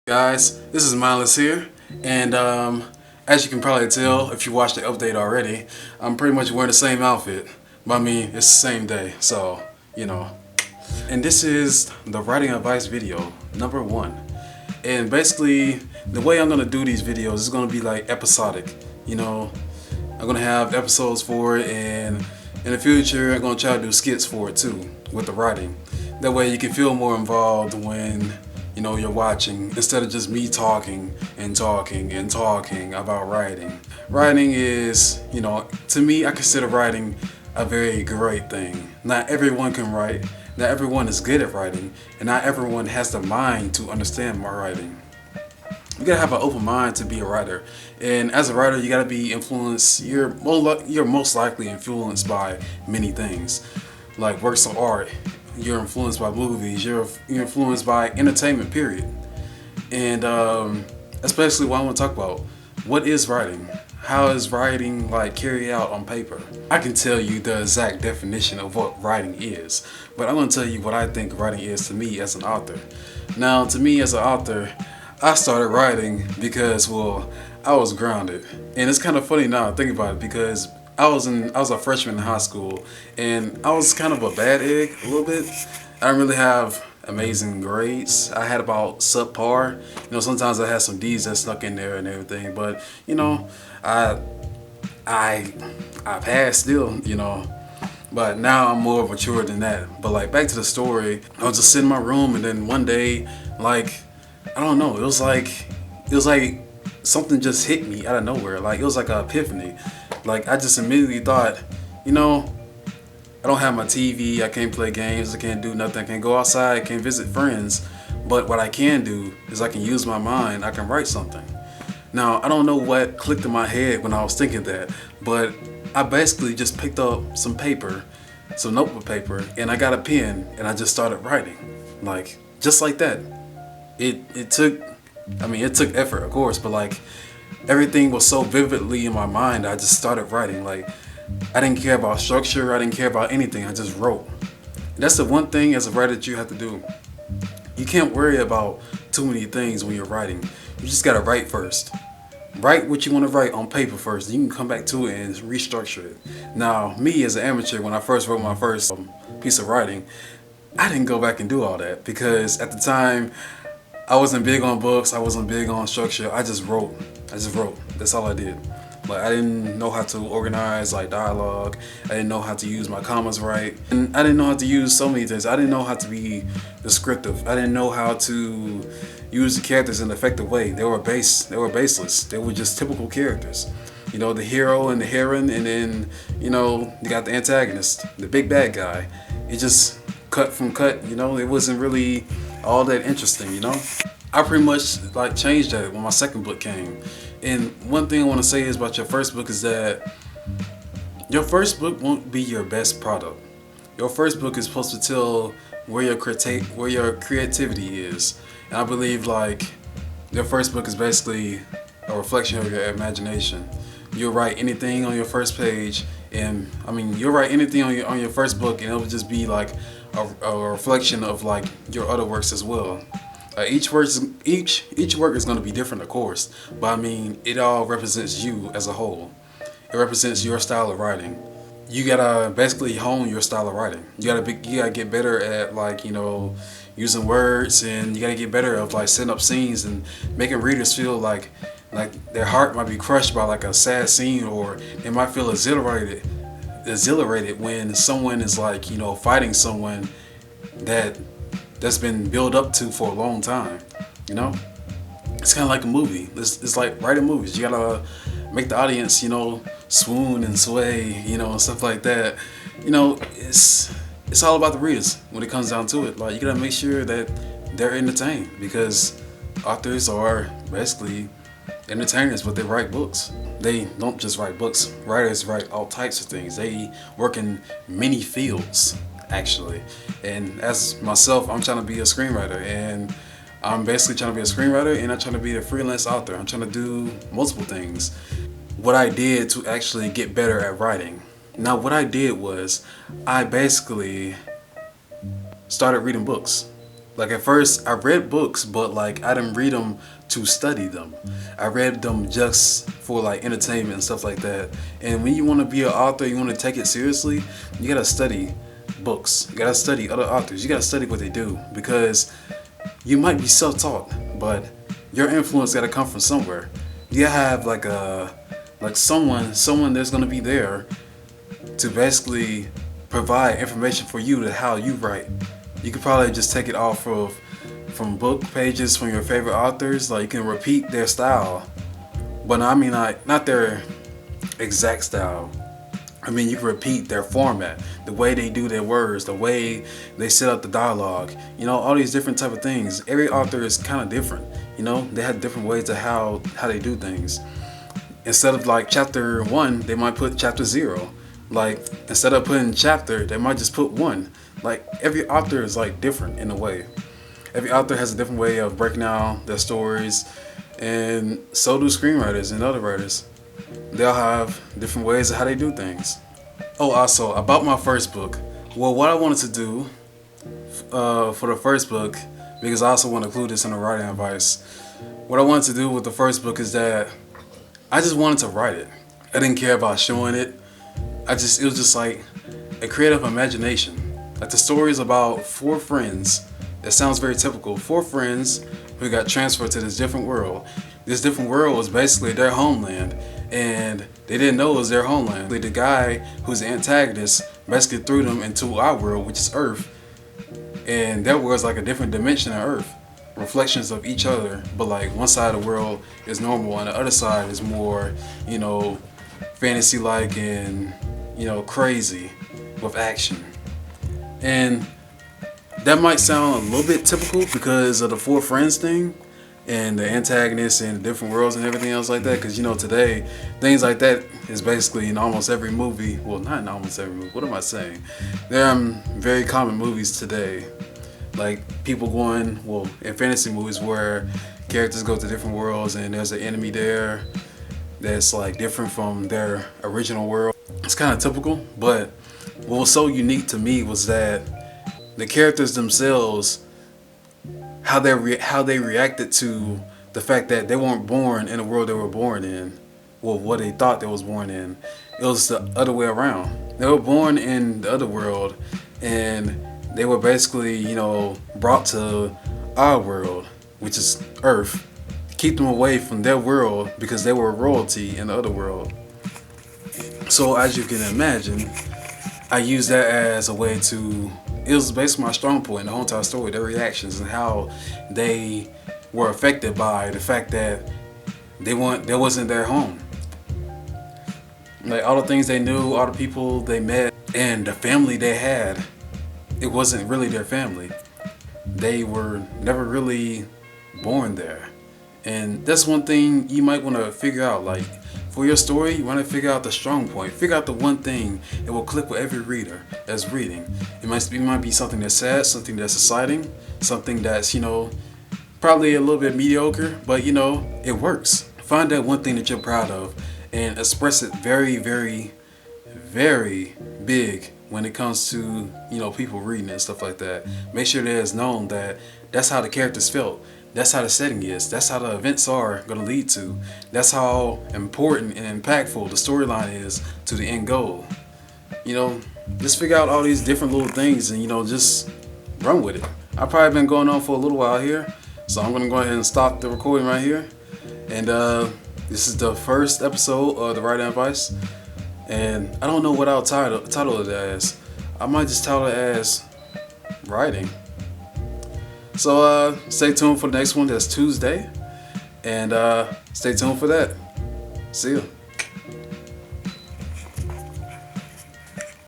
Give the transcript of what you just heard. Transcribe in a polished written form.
Guys, this is Mindless here, and as you can probably tell if you watched the update already, I'm pretty much wearing the same outfit. But I mean, it's the same day, so you know. And this is the writing advice video number 1. And basically, the way I'm gonna do these videos is gonna be like episodic. You know, I'm gonna have episodes for it, and in the future, I'm gonna try to do skits for it too with the writing. That way, you can feel more involved when you're watching instead of just me talking and talking and talking about writing. Writing is, to me, I consider writing a very great thing. Not everyone can write, not everyone is good at writing, and not everyone has the mind to understand my writing. You gotta have an open mind to be a writer, and as a writer, you gotta be influenced. You're most likely influenced by many things, like works of art. You're influenced by movies. You're influenced by entertainment. Period. And especially what I want to talk about. What is writing? How is writing like carried out on paper? I can tell you the exact definition of what writing is, but I'm gonna tell you what I think writing is to me as an author. Now, to me as an author, I started writing because, well, I was grounded, and it's kind of funny now to think about it because I was a freshman in high school, and I was kind of a bad egg a little bit. I didn't really have amazing grades. I had about subpar. Sometimes I had some D's that snuck in there and everything, but I I I passed still. But now I'm more mature than that. But like back to the story, I was just sitting in my room, and then one day, like I don't know, it was like something just hit me out of nowhere. Like it was like an epiphany. Like I just immediately thought, you know, I don't have my TV, I can't play games, I can't do nothing, I can't go outside, I can't visit friends. But what I can do is I can use my mind, I can write something. Now, I don't know what clicked in my head when I was thinking that, but I basically just picked up some paper, some notebook paper, and I got a pen and I just started writing. Like, just like that. It took, it took effort, of course, but like everything was so vividly in my mind, I just started writing. Like, I didn't care about structure, I didn't care about anything, I just wrote. And that's the one thing as a writer that you have to do. You can't worry about too many things when you're writing. You just gotta write first. Write what you want to write on paper first. You can come back to it and restructure it. Now, me as an amateur, when I first wrote my first piece of writing, I didn't go back and do all that because at the time I wasn't big on books. I wasn't big on structure. I just wrote. That's all I did. Like I didn't know how to organize like dialogue. I didn't know how to use my commas right, and I didn't know how to use so many things. I didn't know how to be descriptive. I didn't know how to use the characters in an effective way. They were baseless. They were just typical characters. The hero and the heroine, and then you got the antagonist, the big bad guy. It just cut from cut. It wasn't really all that interesting. I pretty much like changed that when my second book came. And one thing I want to say is about your first book is that your first book won't be your best product. Your first book is supposed to tell where your creativity is. And I believe like your first book is basically a reflection of your imagination. You'll write anything on your first page, and you'll write anything on your first book, and it'll just be like a reflection of like your other works as well. Each work is going to be different, of course, but it all represents you as a whole. It represents your style of writing. You gotta basically hone your style of writing. You gotta get better at using words, and you gotta get better at like setting up scenes and making readers feel like their heart might be crushed by like a sad scene, or they might feel exhilarated when someone is fighting someone that's been built up to for a long time. It's kind of like a movie. It's like writing movies. You gotta make the audience swoon and sway, and stuff like that. It's all about the readers when it comes down to it. Like, you gotta make sure that they're entertained, because authors are basically entertainers, but they write books. They don't just write books. Writers write all types of things. They work in many fields, actually. And as myself, I'm trying to be a screenwriter, and I'm basically trying to be a screenwriter, and I'm trying to be a freelance author. I'm trying to do multiple things. What I did to actually get better at writing. Now, what I did was I basically started reading books. Like at first, I read books, but like I didn't read them to study them. I read them just for like entertainment and stuff like that. And when you want to be an author, you want to take it seriously, you gotta study books. You gotta study other authors. You gotta study what they do because you might be self-taught, but your influence gotta come from somewhere. You gotta have like someone that's gonna be there to basically provide information for you to how you write. You could probably just take it off of from book pages from your favorite authors. Like you can repeat their style, but I mean like not their exact style. I mean you can repeat their format, the way they do their words, the way they set up the dialogue. You know, all these different type of things. Every author is kind of different. You know, they have different ways of how they do things. Instead of like chapter 1, they might put chapter 0. Like instead of putting chapter, they might just put 1. Like every author is like different in a way. Every author has a different way of breaking down their stories, and so do screenwriters and other writers. They'll have different ways of how they do things. Oh, also about my first book. Well, what I wanted to do for the first book, because I also want to include this in the writing advice. What I wanted to do with the first book is that I just wanted to write it. I didn't care about showing it. It was just like a creative imagination. Like the story is about 4 friends. That sounds very typical. 4 friends who got transferred to this different world. This different world was basically their homeland, and they didn't know it was their homeland. The guy who's the antagonist basically threw them into our world, which is Earth, and their world's like a different dimension of Earth, reflections of each other. But like one side of the world is normal, and the other side is more, you know, fantasy-like and crazy with action. And that might sound a little bit typical because of the 4 friends thing and the antagonists and the different worlds and everything else like that. Because today, things like that is basically in almost every movie. Well, not in almost every movie. What am I saying? There are very common movies today. Like people going, well, in fantasy movies where characters go to different worlds and there's an enemy there that's like different from their original world. It's kind of typical, but what was so unique to me was that the characters themselves, how they reacted to the fact that they weren't born in the world they were born in, well, what they thought they was born in. It was the other way around. They were born in the other world, and they were basically, brought to our world, which is Earth, keep them away from their world because they were royalty in the other world. So as you can imagine, I used that as a way to, it was basically my strong point in the whole entire story, their reactions and how they were affected by the fact that that wasn't their home. Like all the things they knew, all the people they met, and the family they had, it wasn't really their family. They were never really born there. And that's one thing you might want to figure out. Like for your story, you want to figure out the strong point. Figure out the one thing that will click with every reader that's reading. It might be something that's sad, something that's exciting, something that's, probably a little bit mediocre, but it works. Find that one thing that you're proud of and express it very, very, very big when it comes to, people reading it and stuff like that. Make sure that it's known that that's how the characters felt. That's how the setting is. That's how the events are going to lead to. That's how important and impactful the storyline is to the end goal. Just figure out all these different little things and, just run with it. I've probably been going on for a little while here, so I'm going to go ahead and stop the recording right here. And this is the first episode of the Writing Advice. And I don't know what I'll title it as. I might just title it as Writing. So stay tuned for the next one. That's Tuesday. And stay tuned for that. See ya.